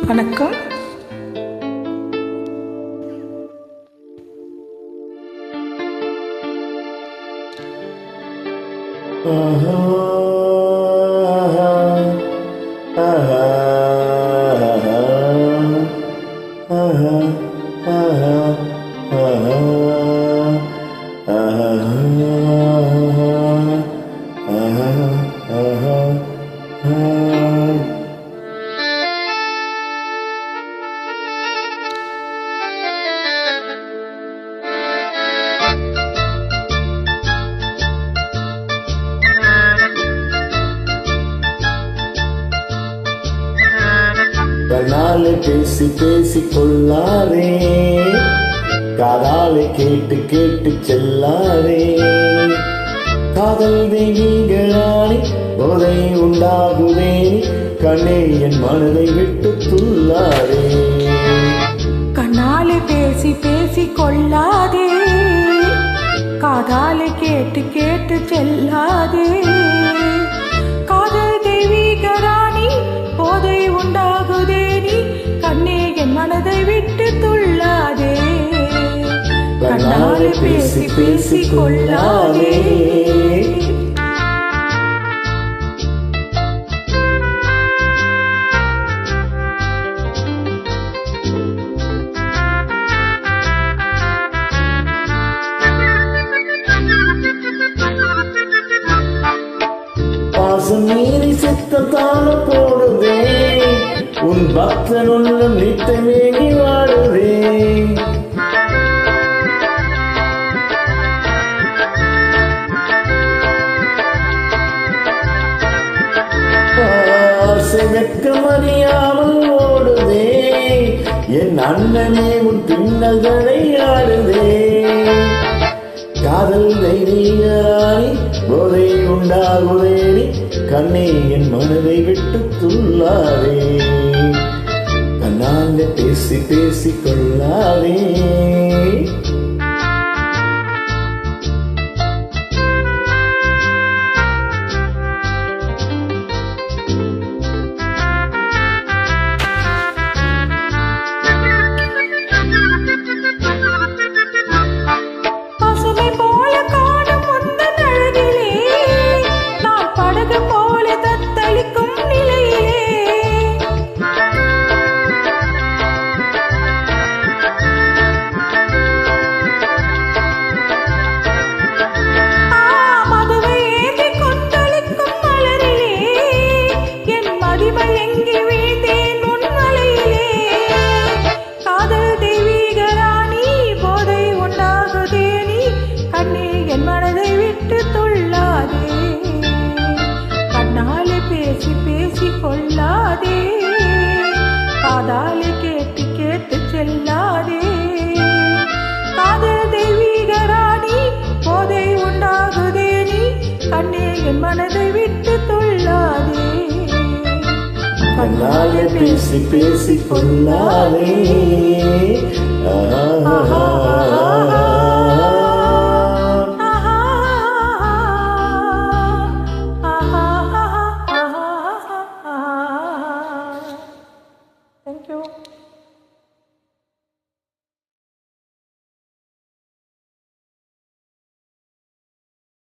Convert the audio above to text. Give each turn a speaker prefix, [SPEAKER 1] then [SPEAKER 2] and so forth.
[SPEAKER 1] வணக்கம்.
[SPEAKER 2] கண்ணாலே பேசி பேசி கொள்ளாதே, காதாலே கேட்டு கேட்டு செல்லாதே. காதல் தெய்வீகளானே போதை உண்டாகுதே, கண்ணே என் மனதை விட்டு துள்ளாதே.
[SPEAKER 1] கண்ணாலே பேசி பேசி கொள்ளாதே, காதாலே கேட்டு கேட்டு செல்லாதே. காதல் தெய்வீகராணி போதை உண்டாகுதே, நீ கண்ணே என் மனதை விட்டு துள்ளாதே. கண்ணாலே பேசி பேசி கொள்ளாதே.
[SPEAKER 2] பாசம் மீறி சித்தத்தான போடுதே, உன் பக்தன் உள்ளம் நித்தமேகி வாடுதே. வெட்கமறியாமல் ஓடுதே, என் அண்ணனே உன் பின்னல்களை ஆடுதே. காதல் தெய்வீகராணி போதை உண்டாகுதே, கண்ணே என் மனதை விட்டு துள்ளாதே. கண்ணால பேசி பேசி கொள்ளாதே. கொள்ளாதே, காதாலே கேட்டு கேட்டு செல்லாதே. காதல் தெய்வீகராணி போதை உண்டாகுதே, நீ கண்ணே என் மனதை விட்டு துள்ளாதே. கண்ணாலே பேசி பேசி கொள்ளாதே.